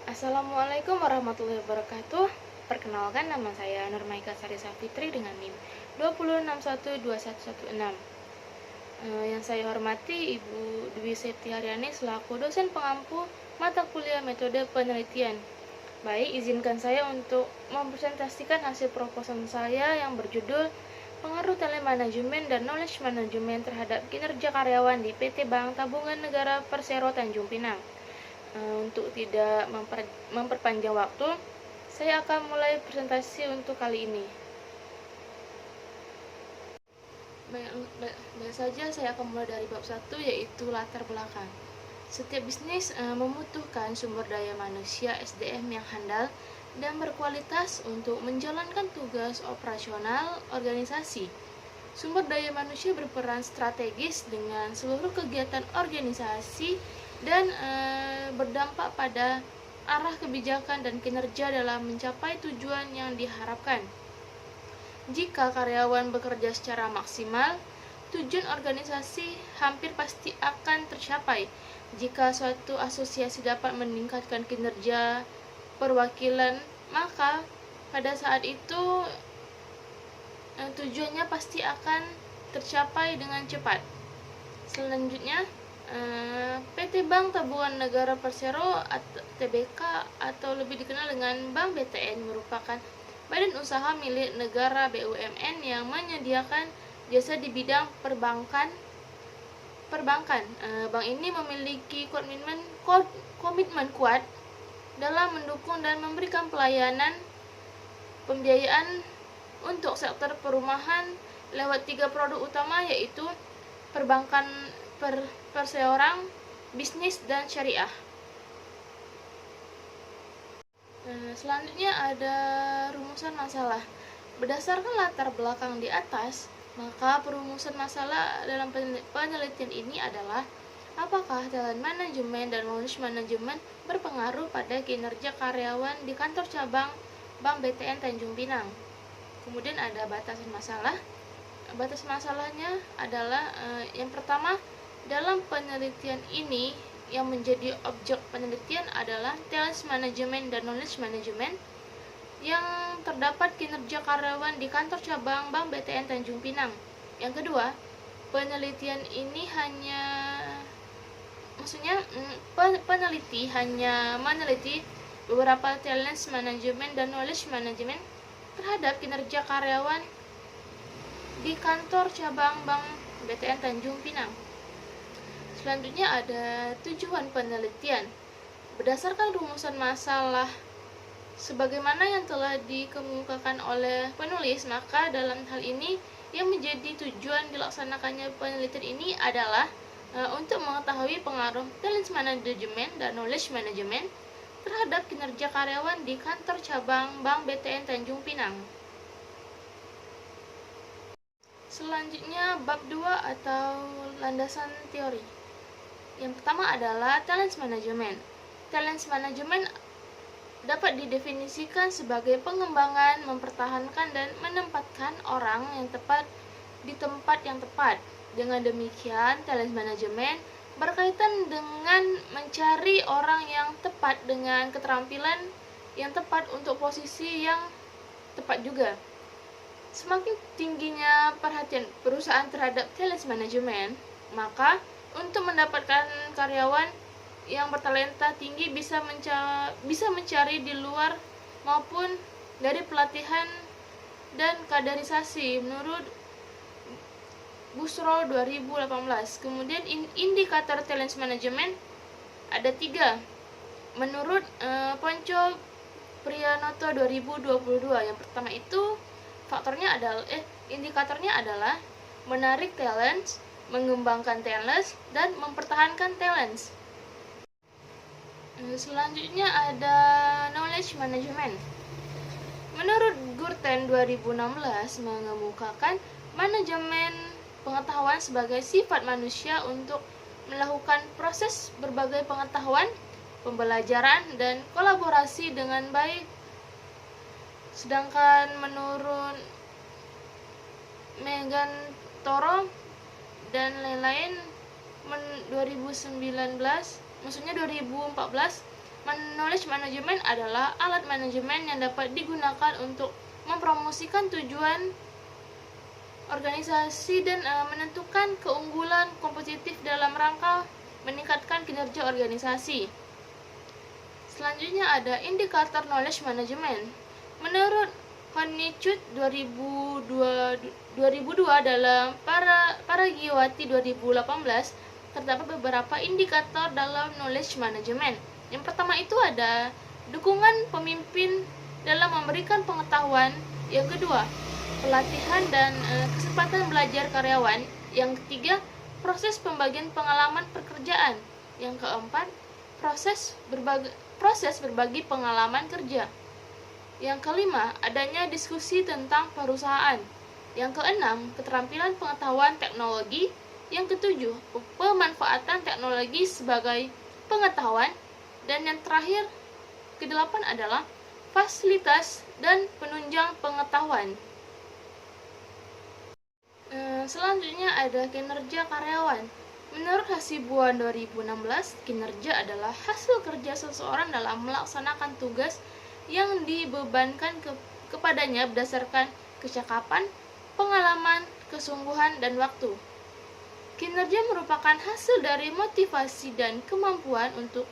Assalamualaikum warahmatullahi wabarakatuh. Perkenalkan, nama saya Nurmaika Sari Safitri dengan NIM 206121116. Yang saya hormati Ibu Dwi Septi Haryani selaku dosen pengampu mata kuliah metode penelitian. Baik, izinkan saya untuk mempresentasikan hasil proposal saya yang berjudul Pengaruh Telemanajemen dan Knowledge Management terhadap kinerja karyawan di PT Bank Tabungan Negara Persero Tanjung Pinang. Untuk tidak memperpanjang waktu, saya akan mulai presentasi untuk kali ini. Baik saja, saya akan mulai dari bab 1, yaitu latar belakang. Setiap bisnis membutuhkan sumber daya manusia SDM yang handal dan berkualitas untuk menjalankan tugas operasional organisasi. Sumber daya manusia berperan strategis dengan seluruh kegiatan organisasi dan berdampak pada arah kebijakan dan kinerja dalam mencapai tujuan yang diharapkan. Jika karyawan bekerja secara maksimal, tujuan organisasi hampir pasti akan tercapai. Jika suatu asosiasi dapat meningkatkan kinerja perwakilan, maka pada saat itu tujuannya pasti akan tercapai dengan cepat. Selanjutnya, PT Bank Tabungan Negara Persero atau TBK atau lebih dikenal dengan Bank BTN merupakan badan usaha milik negara BUMN yang menyediakan jasa di bidang perbankan. Bank ini memiliki komitmen kuat dalam mendukung dan memberikan pelayanan pembiayaan untuk sektor perumahan lewat 3 produk utama, yaitu perbankan perseroan, bisnis, dan syariah. Selanjutnya ada rumusan masalah. Berdasarkan latar belakang di atas, maka perumusan masalah dalam penelitian ini adalah apakah talent manajemen dan knowledge management berpengaruh pada kinerja karyawan di kantor cabang Bank BTN Tanjung Pinang. Kemudian ada batasan masalah. Batas masalahnya adalah yang pertama, dalam penelitian ini yang menjadi objek penelitian adalah talent management dan knowledge management yang terdapat kinerja karyawan di kantor cabang Bank BTN Tanjung Pinang. Yang kedua, penelitian ini peneliti hanya meneliti beberapa talent management dan knowledge management terhadap kinerja karyawan di kantor cabang Bank BTN Tanjung Pinang. Selanjutnya ada tujuan penelitian. Berdasarkan rumusan masalah sebagaimana yang telah dikemukakan oleh penulis, maka dalam hal ini yang menjadi tujuan dilaksanakannya penelitian ini adalah untuk mengetahui pengaruh talent management dan knowledge management terhadap kinerja karyawan di kantor cabang Bank BTN Tanjung Pinang. Selanjutnya bab 2 atau landasan teori. Yang pertama adalah talent management. Talent management dapat didefinisikan sebagai pengembangan, mempertahankan, dan menempatkan orang yang tepat di tempat yang tepat. Dengan demikian, talent management berkaitan dengan mencari orang yang tepat dengan keterampilan yang tepat untuk posisi yang tepat juga. Semakin tingginya perhatian perusahaan terhadap talent management, maka untuk mendapatkan karyawan yang bertalenta tinggi bisa mencari di luar maupun dari pelatihan dan kaderisasi menurut Busro 2018. Kemudian indikator talent management ada 3 menurut Ponco Prianoto 2022. Yang pertama itu indikatornya adalah menarik talent, mengembangkan talent, dan mempertahankan talent. Selanjutnya ada knowledge management. Menurut Gurten 2016 mengemukakan manajemen pengetahuan sebagai sifat manusia untuk melakukan proses berbagai pengetahuan, pembelajaran, dan kolaborasi dengan baik. Sedangkan menurut Megan Toro dan lain-lain 2014 Knowledge management adalah alat manajemen yang dapat digunakan untuk mempromosikan tujuan organisasi dan menentukan keunggulan kompetitif dalam rangka meningkatkan kinerja organisasi. Selanjutnya ada indikator knowledge management. Menurut Honeychurch 2002 dalam Paragiwati 2018, terdapat beberapa indikator dalam knowledge management. Yang pertama itu ada dukungan pemimpin dalam memberikan pengetahuan. Yang kedua, pelatihan dan kesempatan belajar karyawan. Yang ketiga, proses pembagian pengalaman pekerjaan. Yang keempat, proses berbagi pengalaman kerja. Yang kelima, adanya diskusi tentang perusahaan. Yang keenam, keterampilan pengetahuan teknologi. Yang ketujuh, pemanfaatan teknologi sebagai pengetahuan. Dan yang terakhir, kedelapan adalah fasilitas dan penunjang pengetahuan. Selanjutnya ada kinerja karyawan. Menurut Hasibuan 2016, kinerja adalah hasil kerja seseorang dalam melaksanakan tugas yang dibebankan kepadanya berdasarkan kecakapan, pengalaman, kesungguhan, dan waktu. Kinerja merupakan hasil dari motivasi dan kemampuan untuk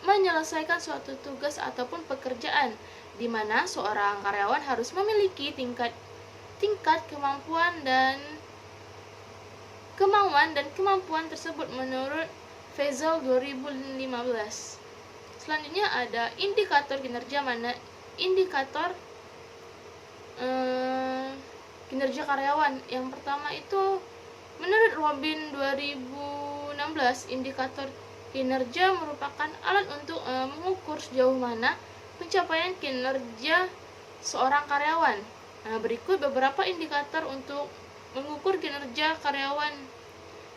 menyelesaikan suatu tugas ataupun pekerjaan, di mana seorang karyawan harus memiliki tingkat kemampuan dan kemampuan tersebut menurut Faisal 2015. Selanjutnya ada indikator kinerja kinerja karyawan. Yang pertama itu menurut Robin 2016, indikator kinerja merupakan alat untuk mengukur sejauh mana pencapaian kinerja seorang karyawan. Berikut beberapa indikator untuk mengukur kinerja karyawan.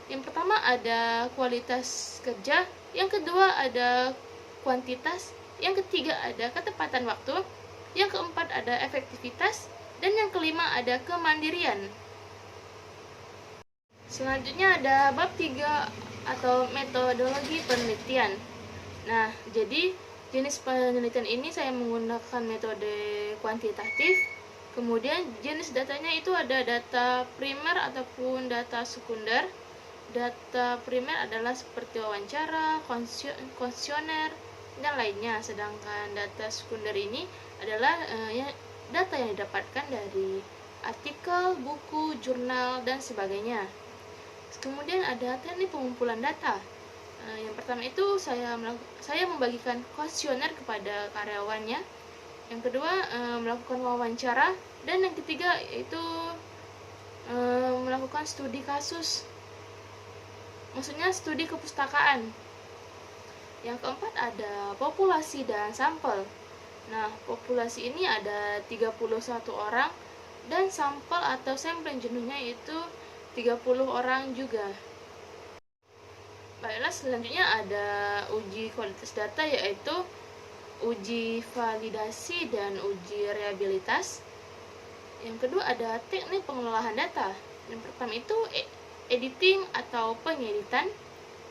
Yang pertama ada kualitas kerja, yang kedua ada kuantitas, yang ketiga ada ketepatan waktu, yang keempat ada efektivitas, dan yang kelima ada kemandirian. Selanjutnya ada bab 3 atau metodologi penelitian. Nah, jadi jenis penelitian ini saya menggunakan metode kuantitatif. Kemudian jenis datanya itu ada data primer ataupun data sekunder. Data primer adalah seperti wawancara, kuesioner, dan lainnya. Sedangkan data sekunder ini adalah data yang didapatkan dari artikel, buku, jurnal, dan sebagainya. Kemudian ada teknik pengumpulan data. Yang pertama itu saya membagikan kuesioner kepada karyawannya. Yang kedua melakukan wawancara, dan yang ketiga yaitu melakukan studi kasus. Maksudnya studi kepustakaan. Yang keempat ada populasi dan sampel. Nah, populasi ini ada 31 orang dan sampel atau sampling jenuhnya itu 30 orang juga. Baiklah, selanjutnya ada uji kualitas data, yaitu uji validasi dan uji reliabilitas. Yang kedua ada teknik pengelolaan data. Yang pertama itu editing atau pengeditan.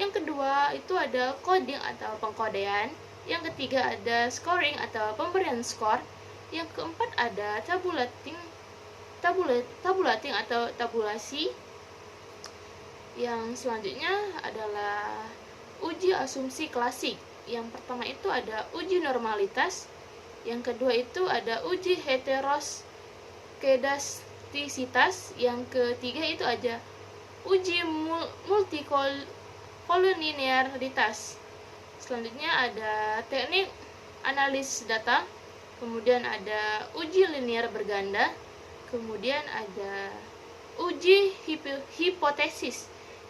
Yang kedua itu ada coding atau pengkodean. Yang ketiga ada scoring atau pemberian skor. Yang keempat ada tabulating atau tabulasi. Yang selanjutnya adalah uji asumsi klasik. Yang pertama itu ada uji normalitas. Yang kedua itu ada uji heteroskedastisitas. Yang ketiga itu ada uji multikoliniaritas. Selanjutnya ada teknik analis data. Kemudian ada uji linear berganda. Kemudian ada uji hipotesis.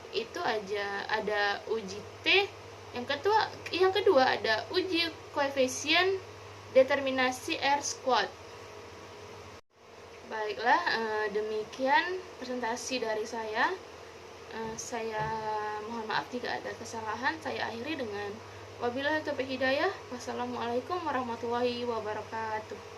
Itu aja ada uji T. Yang kedua ada uji koefisien determinasi R squared. Baiklah, demikian presentasi dari saya. Saya mohon maaf jika ada kesalahan. Saya akhiri dengan wabillahi taufiq hidayah. Wassalamualaikum warahmatullahi wabarakatuh.